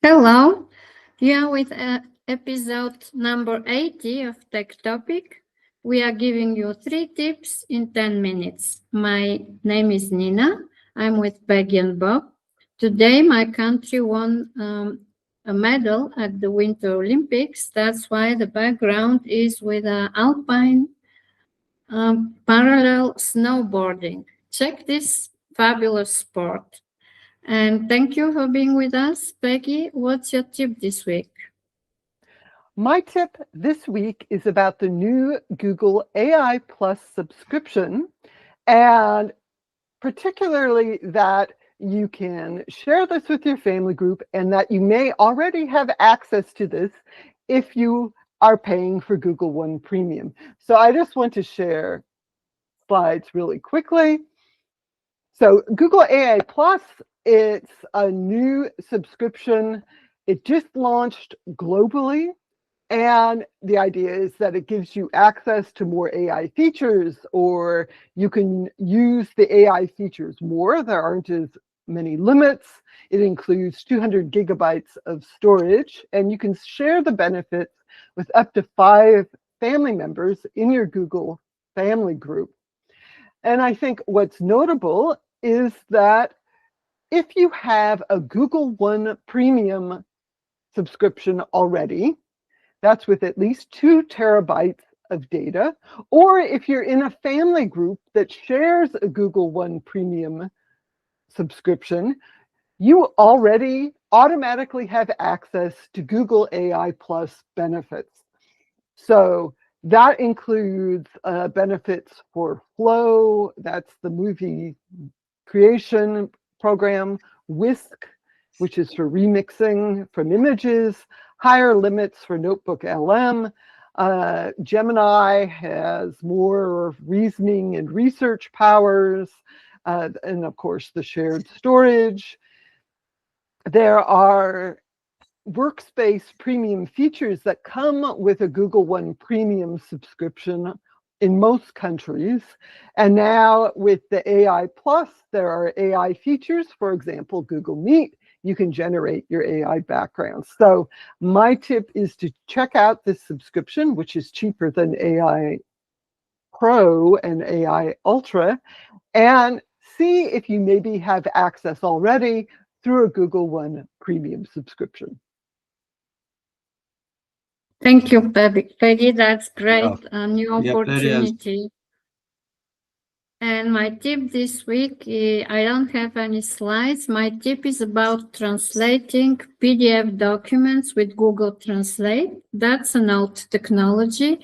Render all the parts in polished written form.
Hello, here with episode number 80 of Tech Topic. We are giving you 3 tips in 10 minutes. My name is Nina. I'm with Peggy and Bob. Today, my country won a medal at the Winter Olympics. That's why the background is with alpine parallel snowboarding. Check this fabulous sport. And thank you for being with us. Peggy, what's your tip this week? My tip this week is about the new Google AI Plus subscription, and particularly that you can share this with your family group and that you may already have access to this if you are paying for Google One Premium. So I just want to share slides really quickly. So Google AI Plus, it's a new subscription. It just launched globally. And the idea is that it gives you access to more AI features, or you can use the AI features more. There aren't as many limits. It includes 200 gigabytes of storage, and you can share the benefits with up to 5 family members in your Google family group. And I think what's notable is that if you have a Google One Premium subscription already, that's with at least 2 terabytes of data, or if you're in a family group that shares a Google One Premium subscription, you already automatically have access to Google AI Plus benefits. So that includes benefits for Flow, that's the movie creation program, Whisk, which is for remixing from images, higher limits for Notebook LM. Gemini has more reasoning and research powers, and of course the shared storage. There are workspace premium features that come with a Google One Premium subscription in most countries. And now with the AI Plus, there are AI features. For example, Google Meet, you can generate your AI background. So my tip is to check out this subscription, which is cheaper than AI Pro and AI Ultra, and see if you maybe have access already through a Google One Premium subscription. Thank you, Peggy. That's great. Yeah. A new opportunity. And my tip this week, I don't have any slides. My tip is about translating PDF documents with Google Translate. That's an old technology.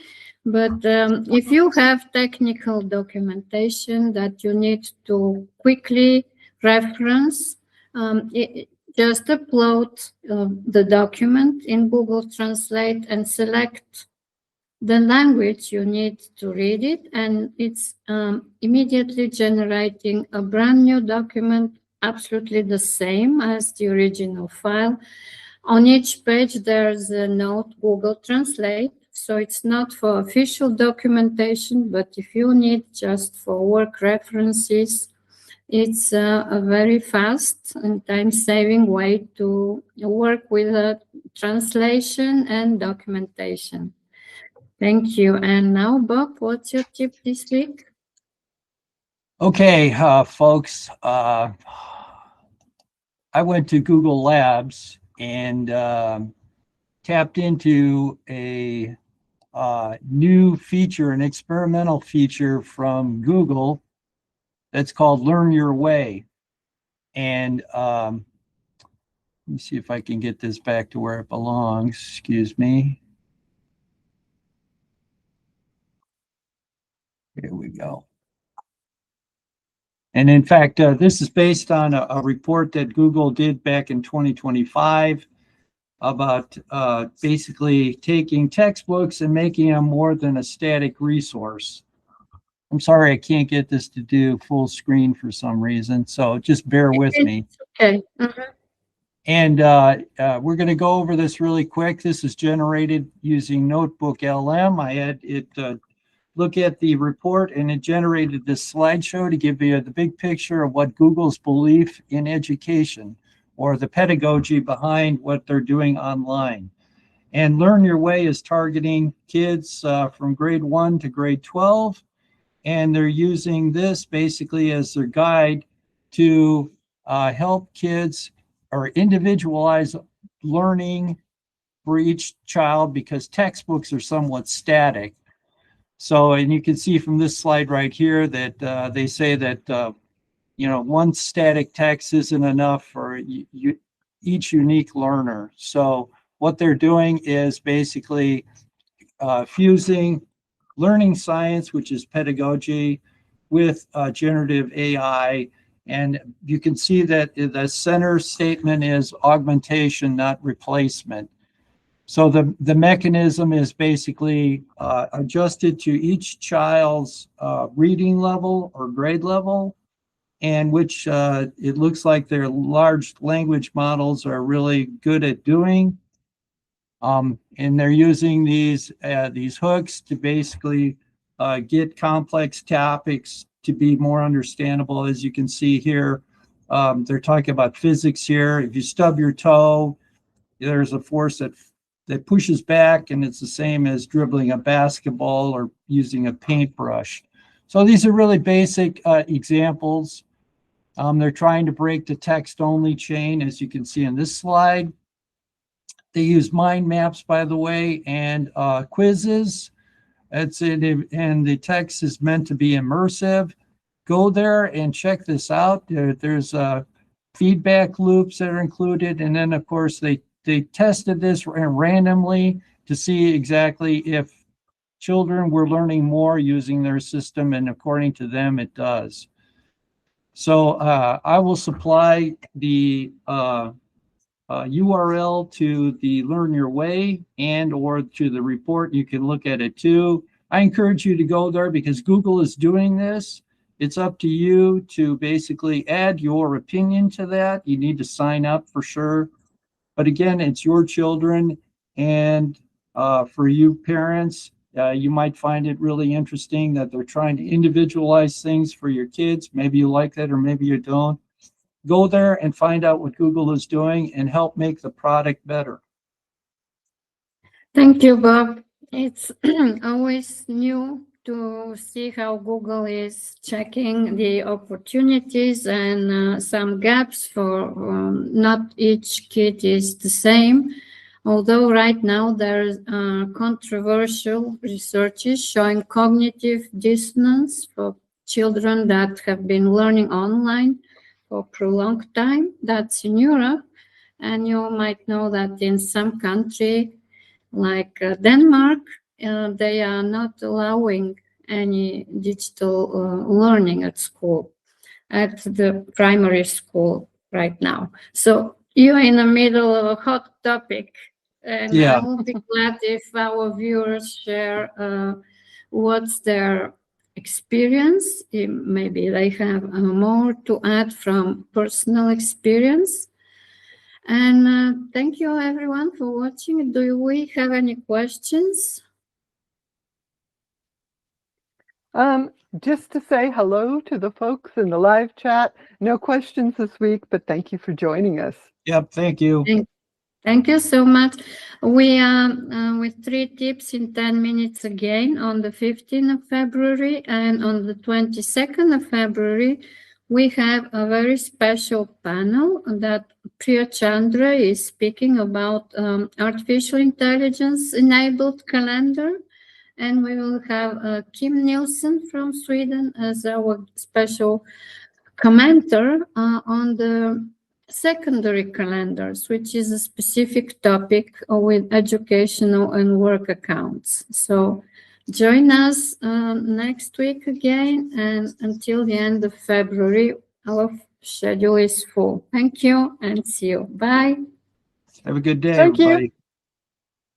But if you have technical documentation that you need to quickly reference, just upload the document in Google Translate and select the language you need to read it, and it's immediately generating a brand new document, absolutely the same as the original file. On each page, there's a note Google Translate, so it's not for official documentation, but if you need just for work references, it's a very fast and time-saving way to work with translation and documentation. Thank you. And now, Bob, what's your tip this week? Okay, folks, I went to Google Labs and tapped into a new feature, an experimental feature from Google that's called Learn Your Way. And let me see if I can get this back to where it belongs. Excuse me. Here we go. And in fact, this is based on a report that Google did back in 2025 about basically taking textbooks and making them more than a static resource. I'm sorry, I can't get this to do full screen for some reason, so just bear with me. Okay. And we're going to go over this really quick. This is generated using Notebook LM. I had it look at the report, and it generated this slideshow to give you the big picture of what Google's belief in education or the pedagogy behind what they're doing online. And Learn Your Way is targeting kids from grade 1 to grade 12. And they're using this basically as their guide to help kids or individualize learning for each child, because textbooks are somewhat static. So, and you can see from this slide right here that they say that, one static text isn't enough for each unique learner. So what they're doing is basically fusing learning science, which is pedagogy, with generative AI. And you can see that the center statement is augmentation, not replacement. So the mechanism is basically adjusted to each child's reading level or grade level, and which it looks like their large language models are really good at doing. And they're using these hooks to basically get complex topics to be more understandable. As you can see here, they're talking about physics here. If you stub your toe, there's a force that pushes back, and it's the same as dribbling a basketball or using a paintbrush. So these are really basic examples. They're trying to break the text-only chain, as you can see in this slide. They use mind maps, by the way, and quizzes. That's it, and the text is meant to be immersive. Go there and check this out. There's feedback loops that are included, and then of course they tested this randomly to see exactly if children were learning more using their system, and according to them, it does. So I will supply the URL to the Learn Your Way and or to the report. You can look at it too. I encourage you to go there because Google is doing this. It's up to you to basically add your opinion to that. You need to sign up for sure. But again, it's your children, and for you parents, you might find it really interesting that they're trying to individualize things for your kids. Maybe you like that or maybe you don't. Go there and find out what Google is doing and help make the product better. Thank you, Bob. It's always new to see how Google is checking the opportunities and some gaps for not each kid is the same. Although right now there are controversial researches showing cognitive dissonance for children that have been learning online for a prolonged time. That's in Europe. And you might know that in some country like Denmark, they are not allowing any digital learning at school, at the primary school right now. So you're in the middle of a hot topic, and Yeah. I will be glad if our viewers share what's their experience. Maybe they have more to add from personal experience. And thank you everyone for watching. Do we have any questions? Just to say hello to the folks in the live chat. No questions this week, but thank you for joining us. Yep, thank you. Thank you so much. We are with 3 tips in 10 minutes again on the 15th of February, and on the 22nd of February, we have a very special panel that Priya Chandra is speaking about artificial intelligence enabled calendar. And we will have Kim Nielsen from Sweden as our special commenter on the secondary calendars, which is a specific topic with educational and work accounts. So join us next week again, and until the end of February, our schedule is full. Thank you and see you. Bye. Have a good day, Thank you. everybody.